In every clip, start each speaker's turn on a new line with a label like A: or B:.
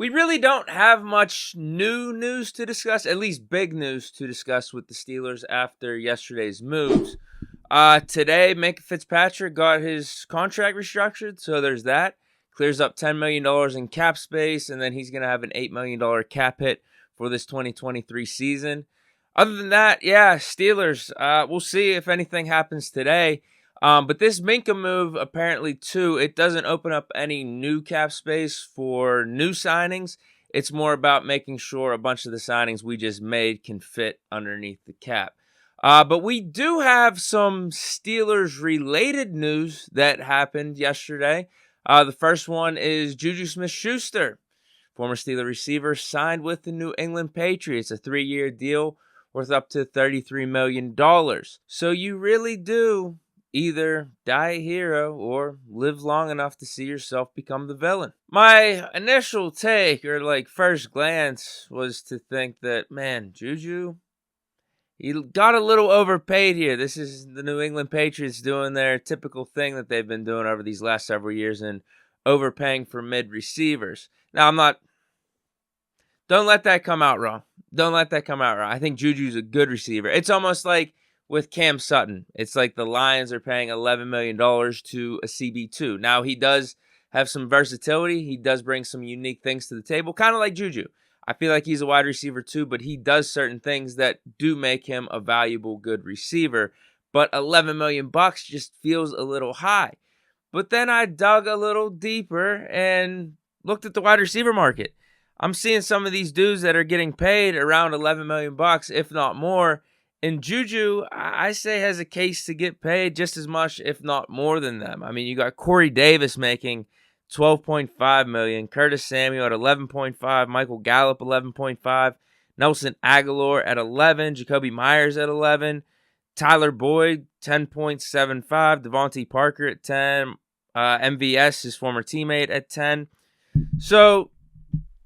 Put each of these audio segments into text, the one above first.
A: We really don't have much new news to discuss, at least big news to discuss with the Steelers after yesterday's moves. Today, Minkah Fitzpatrick got his contract restructured, so there's that. Clears up $10 million in cap space, and then he's going to have an $8 million cap hit for this 2023 season. Other than that, yeah, Steelers, we'll see if anything happens today. But this Minkah move, apparently, too, it doesn't open up any new cap space for new signings. It's more about making sure a bunch of the signings we just made can fit underneath the cap. But we do have some Steelers-related news that happened yesterday. The first one is Juju Smith Schuster, former Steeler receiver, signed with the New England Patriots, a 3-year deal worth up to $33 million. So you really do either die a hero or live long enough to see yourself become the villain. My initial take, or first glance, was to think that, man, Juju, he got a little overpaid here. This is the New England Patriots doing their typical thing that they've been doing over these last several years and overpaying for mid receivers. Now, don't let that come out wrong. Don't let that come out wrong. I think Juju's a good receiver. It's almost like with Cam Sutton. It's like the Lions are paying $11 million to a CB2. Now, he does have some versatility. He does bring some unique things to the table, kind of like Juju. I feel like he's a wide receiver too, but he does certain things that do make him a valuable, good receiver. But $11 million just feels a little high. But then I dug a little deeper and looked at the wide receiver market. I'm seeing some of these dudes that are getting paid around $11 million, if not more. And Juju, I say, has a case to get paid just as much, if not more than them. I mean, you got Corey Davis making $12.5 million, Curtis Samuel at $11.5, Michael Gallup $11.5, Nelson Aguilar at $11, Jacoby Myers at $11, Tyler Boyd $10.75, Devontae Parker at $10, MVS, his former teammate, at $10. So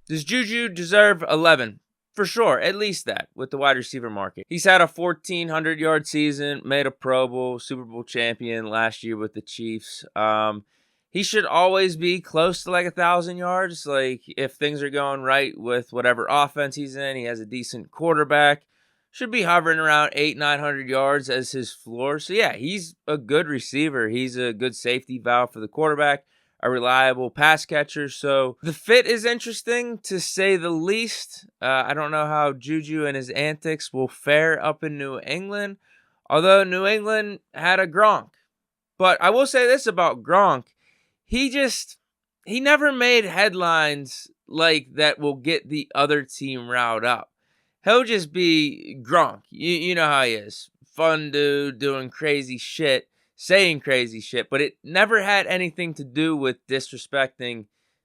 A: does Juju deserve $11? For sure, at least that, with the wide receiver market. He's had a 1,400-yard season, made a Pro Bowl, Super Bowl champion last year with the Chiefs. He should always be close to 1,000 yards. If things are going right with whatever offense he's in, he has a decent quarterback. Should be hovering around 800-900 yards as his floor. So yeah, he's a good receiver. He's a good safety valve for the quarterback, a reliable pass catcher. So the fit is interesting, to say the least. I don't know how Juju and his antics will fare up in New England, although New England had a Gronk. But I will say this about Gronk. He never made headlines like that will get the other team riled up. He'll just be Gronk. You know how he is. Fun dude, doing crazy shit, saying crazy shit, but it never had anything to do with disrespecting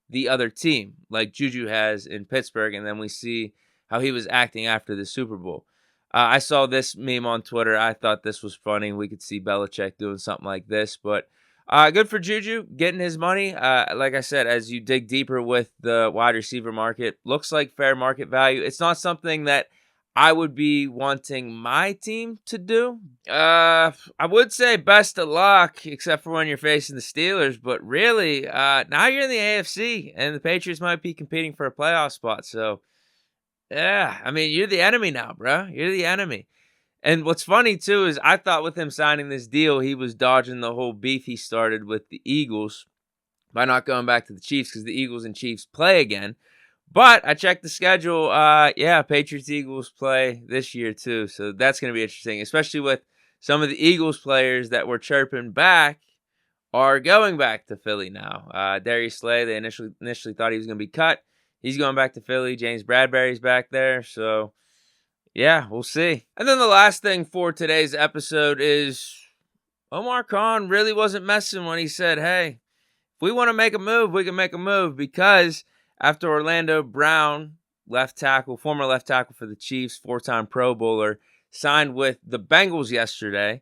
A: the other team like Juju has in Pittsburgh, and then we see how he was acting after the Super Bowl. I saw this meme on Twitter. I thought this was funny. We could see Belichick doing something like this, but good for Juju getting his money. Like I said, as you dig deeper with the wide receiver market, looks like fair market value. It's not something that I would be wanting my team to do. I would say best of luck, except for when you're facing the Steelers. But really, now you're in the AFC, and the Patriots might be competing for a playoff spot. So, yeah, I mean, you're the enemy now, bro. You're the enemy. And what's funny, too, is I thought with him signing this deal, he was dodging the whole beef he started with the Eagles by not going back to the Chiefs, because the Eagles and Chiefs play again. But I checked the schedule. Patriots-Eagles play this year, too. So that's going to be interesting, especially with some of the Eagles players that were chirping back are going back to Philly now. Darius Slay, they initially thought he was going to be cut. He's going back to Philly. James Bradbury's back there. So, yeah, we'll see. And then the last thing for today's episode is Omar Khan really wasn't messing when he said, hey, if we want to make a move, we can make a move, because after Orlando Brown, former left tackle for the Chiefs, 4-time Pro Bowler, signed with the Bengals yesterday,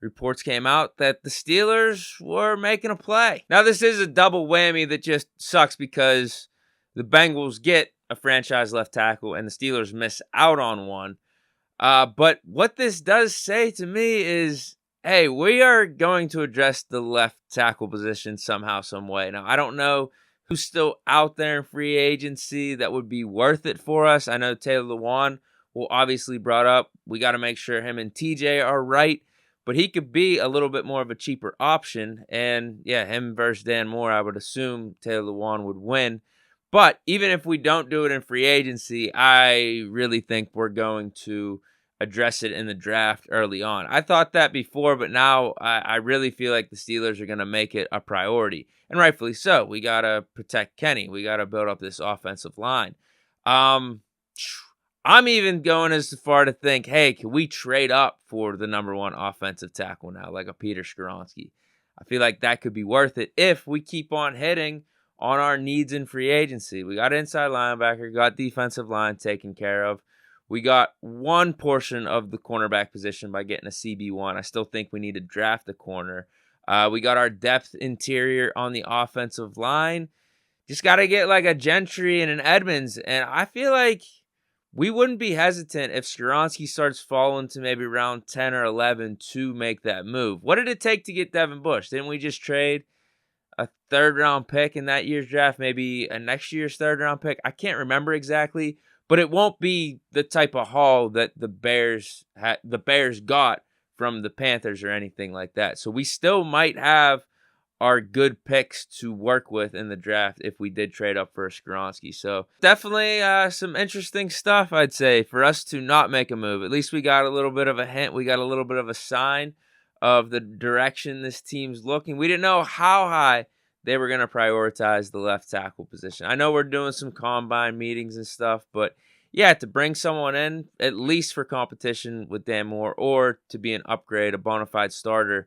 A: reports came out that the Steelers were making a play. Now, this is a double whammy that just sucks, because the Bengals get a franchise left tackle and the Steelers miss out on one. But what this does say to me is, hey, we are going to address the left tackle position somehow, some way. Now, I don't know Who's still out there in free agency that would be worth it for us? I know Taylor Lewan will obviously brought up. We got to make sure him and TJ are right, but he could be a little bit more of a cheaper option. And yeah, him versus Dan Moore, I would assume Taylor Lewan would win. But even if we don't do it in free agency, I really think we're going to address it in the draft early on. I thought that before, but now I really feel like the Steelers are going to make it a priority. And rightfully so. We got to protect Kenny. We got to build up this offensive line. I'm even going as far to think, hey, can we trade up for the number one offensive tackle now, like a Peter Skoronski? I feel like that could be worth it if we keep on hitting on our needs in free agency. We got inside linebacker, got defensive line taken care of. We got one portion of the cornerback position by getting a CB1. I still think we need to draft a corner. We got our depth interior on the offensive line. Just got to get like a Gentry and an Edmonds. And I feel like we wouldn't be hesitant if Skoronski starts falling to maybe round 10 or 11 to make that move. What did it take to get Devin Bush? Didn't we just trade a third-round pick in that year's draft, maybe a next year's third-round pick? I can't remember exactly, but it won't be the type of haul that the Bears got from the Panthers or anything like that. So we still might have our good picks to work with in the draft if we did trade up for a Skoronski. So definitely some interesting stuff, I'd say, for us to not make a move. At least we got a little bit of a hint. We got a little bit of a sign of the direction this team's looking. We didn't know how high they were going to prioritize the left tackle position. I know we're doing some combine meetings and stuff, but yeah, to bring someone in, at least for competition with Dan Moore, or to be an upgrade, a bona fide starter,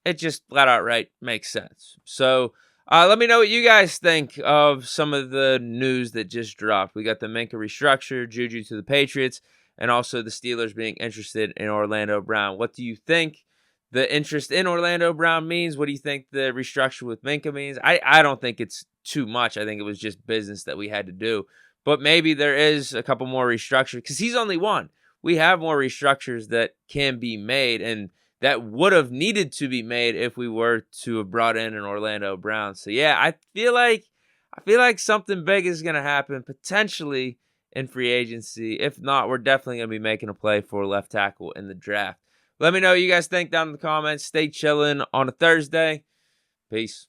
A: it just flat out right makes sense. So let me know what you guys think of some of the news that just dropped. We got the Minkah restructure, Juju to the Patriots, and also the Steelers being interested in Orlando Brown. What do you think the interest in Orlando Brown means? What do you think the restructure with Minkah means? I don't think it's too much. I think it was just business that we had to do. But maybe there is a couple more restructures because he's only one. We have more restructures that can be made and that would have needed to be made if we were to have brought in an Orlando Brown. So yeah, I feel like something big is going to happen potentially in free agency. If not, we're definitely going to be making a play for left tackle in the draft. Let me know what you guys think down in the comments. Stay chilling on a Thursday. Peace.